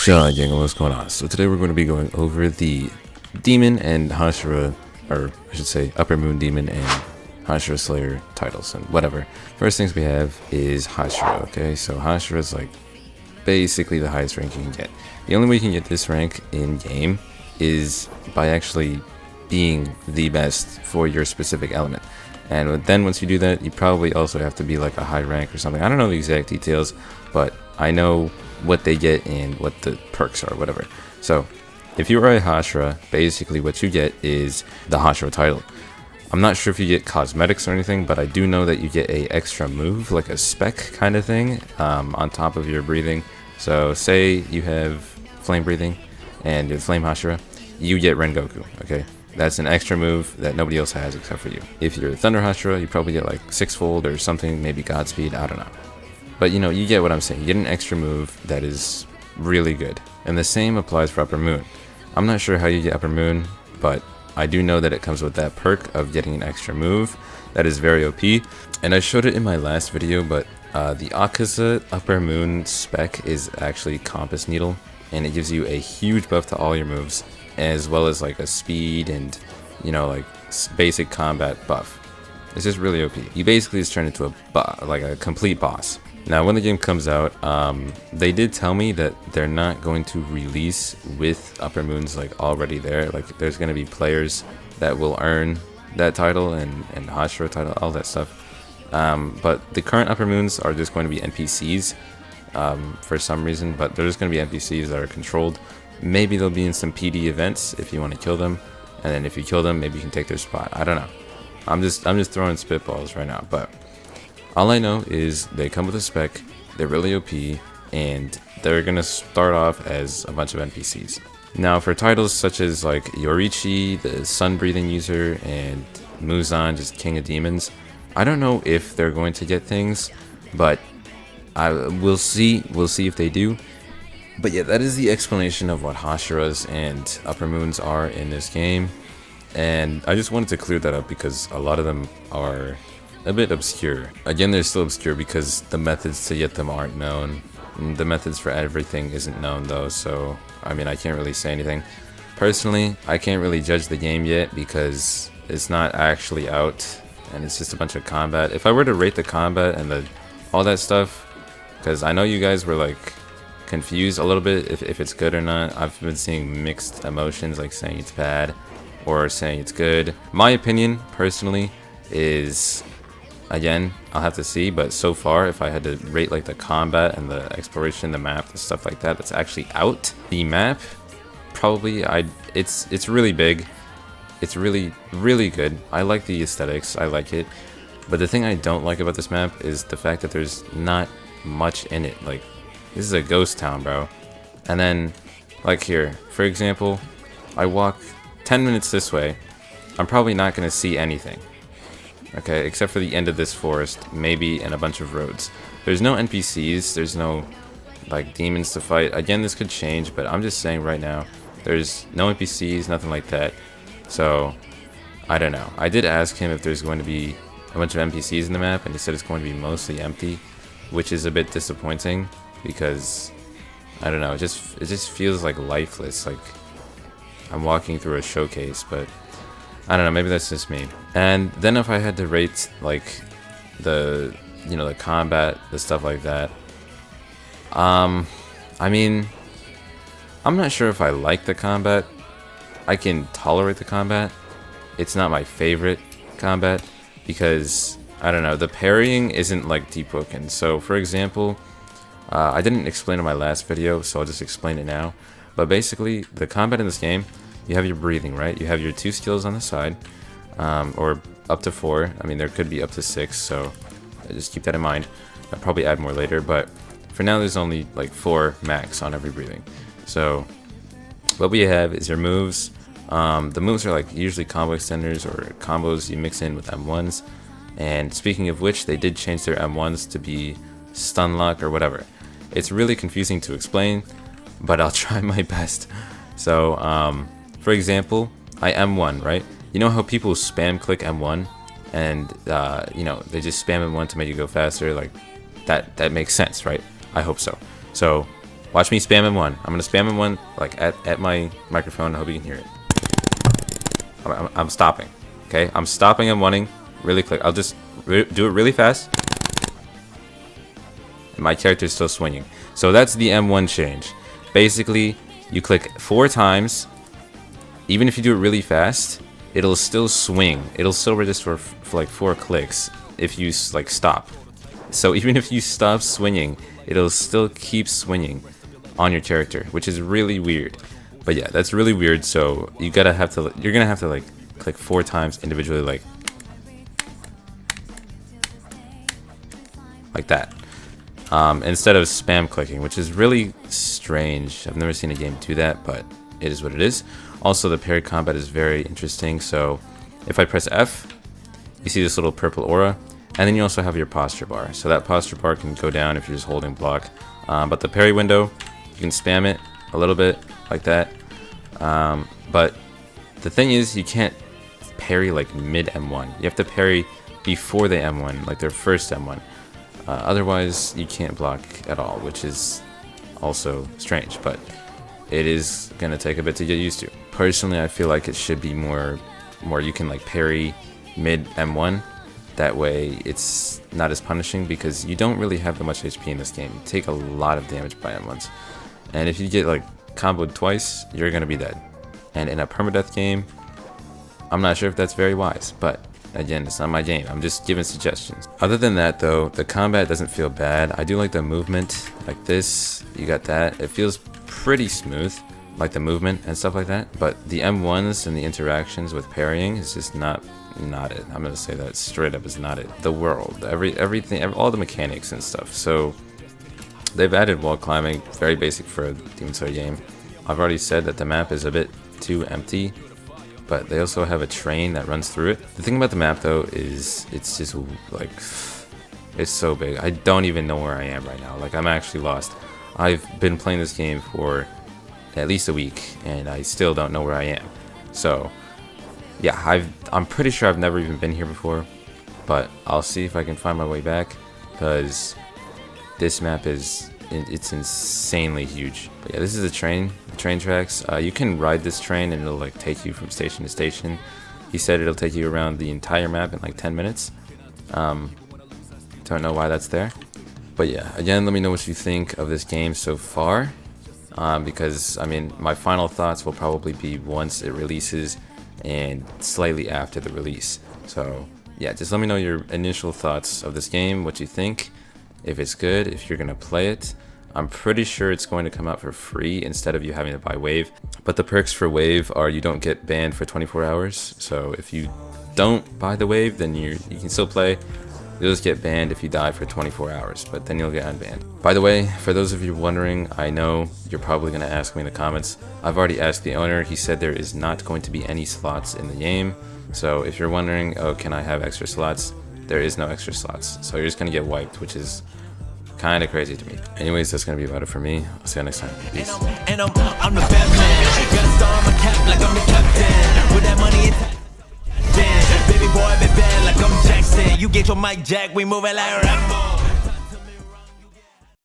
Shaw gang, what's going on? So today we're going to be going over the Demon and Hashira, or I should say Upper Moon Demon and Hashira Slayer titles and whatever. First things we have is Hashira, okay? So Hashira is like basically the highest rank you can get. The only way you can get this rank in game is by actually being the best for your specific element. And then once you do that, you probably also have to be like a high rank or something. I don't know the exact details, but I know what they get and what the perks are, whatever. So if you are a Hashira, basically what you get is the Hashira title. I'm not sure if you get cosmetics or anything, but I do know that you get a extra move, like a spec kind of thing, on top of your breathing. So say you have flame breathing and you're flame Hashira, you get Rengoku, okay? That's an extra move that nobody else has except for you. If you're Thunder Hashira, you probably get like sixfold or something, maybe Godspeed, I don't know. But you know, you get what I'm saying. You get an extra move that is really good. And the same applies for Upper Moon. I'm not sure how you get Upper Moon, but I do know that it comes with that perk of getting an extra move. That is very OP. And I showed it in my last video, but the Akaza Upper Moon spec is actually Compass Needle. And it gives you a huge buff to all your moves, as well as like a speed and, you know, like basic combat buff. It's just really OP. You basically just turn into like a complete boss. Now, when the game comes out, they did tell me that they're not going to release with Upper Moons like already there. Like, there's going to be players that will earn that title and Hashira title, all that stuff. But the current Upper Moons are just going to be NPCs for some reason, but they're just going to be NPCs that are controlled. Maybe they'll be in some PD events if you want to kill them, and then if you kill them, maybe you can take their spot. I don't know. I'm just throwing spitballs right now, but all I know is they come with a spec, they're really OP, and they're gonna start off as a bunch of NPCs. Now for titles such as like Yorichi, the Sun Breathing user, and Muzan, just King of Demons, I don't know if they're going to get things, but we'll see if they do. But yeah, that is the explanation of what Hashiras and Upper Moons are in this game. And I just wanted to clear that up because a lot of them are a bit obscure. Again, they're still obscure because the methods to get them aren't known. The methods for everything isn't known though, so I mean, I can't really say anything. Personally, I can't really judge the game yet because it's not actually out and it's just a bunch of combat. If I were to rate the combat and all that stuff, because I know you guys were like confused a little bit if it's good or not. I've been seeing mixed emotions, like saying it's bad or saying it's good. My opinion personally is, again, I'll have to see, but so far if I had to rate like the combat and the exploration, the map, the stuff like that that's actually out, the map probably it's really big, it's really good. I like the aesthetics, I like it, but the thing I don't like about this map is the fact that there's not much in it. Like, this is a ghost town, bro. And then, like here, for example, I walk 10 minutes this way, I'm probably not going to see anything. Okay, except for the end of this forest, maybe, and a bunch of roads. There's no NPCs, there's no, like, demons to fight. Again, this could change, but I'm just saying right now, there's no NPCs, nothing like that. So, I don't know. I did ask him if there's going to be a bunch of NPCs in the map, and he said it's going to be mostly empty, which is a bit disappointing. Because I don't know, it just feels like lifeless, like I'm walking through a showcase, but I don't know, maybe that's just me. And then if I had to rate like the combat, the stuff like that, I mean, I'm not sure if I like the combat. I can tolerate the combat. It's not my favorite combat because I don't know, the parrying isn't like deep broken. So for example, I didn't explain in my last video, so I'll just explain it now. But basically, the combat in this game, you have your breathing, right? You have your 2 skills on the side, or up to 4. I mean, there could be up to 6, so just keep that in mind. I'll probably add more later, but for now, there's only like 4 max on every breathing. So what we have is your moves. The moves are like usually combo extenders or combos you mix in with M1s. And speaking of which, they did change their M1s to be stun lock or whatever. It's really confusing to explain, but I'll try my best. So, for example, I M1, right? You know how people spam click M1 and, you know, they just spam M1 to make you go faster? Like, that makes sense, right? I hope so. So, Watch me spam M1. I'm gonna spam M1 like at my microphone. I hope you can hear it. I'm stopping. Okay, I'm stopping M1ing really quick. I'll just do it really fast. And my character is still swinging. So that's the M1 change. Basically, you click 4 times. Even if you do it really fast, it'll still swing. It'll still register for like 4 clicks if you like stop. So even if you stop swinging, it'll still keep swinging on your character, which is really weird. But yeah, that's really weird. So you're gonna have to like click 4 times individually, like that, instead of spam clicking, which is really strange. I've never seen a game do that, but it is what it is. Also, the parry combat is very interesting. So if I press F, you see this little purple aura, and then you also have your posture bar. So that posture bar can go down if you're just holding block, but the parry window, you can spam it a little bit like that, but the thing is, you can't parry like mid M1. You have to parry before the M1, like their first M1. Otherwise, you can't block at all, which is also strange, but it is gonna take a bit to get used to. Personally, I feel like it should be more you can like parry mid M1. That way, it's not as punishing because you don't really have that much HP in this game. You take a lot of damage by M1s, and if you get like comboed twice, you're gonna be dead. And in a permadeath game, I'm not sure if that's very wise, but again, it's not my game. I'm just giving suggestions. Other than that though, the combat doesn't feel bad. I do like the movement, like this, you got that. It feels pretty smooth, like the movement and stuff like that. But the M1s and the interactions with parrying is just not it. I'm gonna say that straight up is not it. The world, everything, all the mechanics and stuff. So they've added wall climbing, very basic for a Demon Slayer game. I've already said that the map is a bit too empty, but they also have a train that runs through it. The thing about the map though is it's just like, it's so big. I don't even know where I am right now. Like, I'm actually lost. I've been playing this game for at least a week and I still don't know where I am. So yeah, I'm pretty sure I've never even been here before, but I'll see if I can find my way back, because this map it's insanely huge. But yeah, this is the train tracks. You can ride this train and it'll like take you from station to station. He said it'll take you around the entire map in like 10 minutes. Don't know why that's there, but yeah, again, let me know what you think of this game so far, because I mean, my final thoughts will probably be once it releases and slightly after the release. So yeah, just let me know your initial thoughts of this game, what you think, if it's good, if you're gonna play it. I'm pretty sure it's going to come out for free instead of you having to buy Wave. But the perks for Wave are you don't get banned for 24 hours. So if you don't buy the Wave, then you can still play. You'll just get banned if you die for 24 hours, but then you'll get unbanned. By the way, for those of you wondering, I know you're probably going to ask me in the comments. I've already asked the owner. He said there is not going to be any slots in the game. So if you're wondering, oh, can I have extra slots? There is no extra slots. So you're just going to get wiped, which is kind of crazy to me. Anyways, that's going to be about it for me. I'll see you next time. Peace. I'm the Batman. Got a star on my cap like I'm the captain. With that money baby boy, be bad like I'm Jackson. You get your mic jack, we moving like Rambo.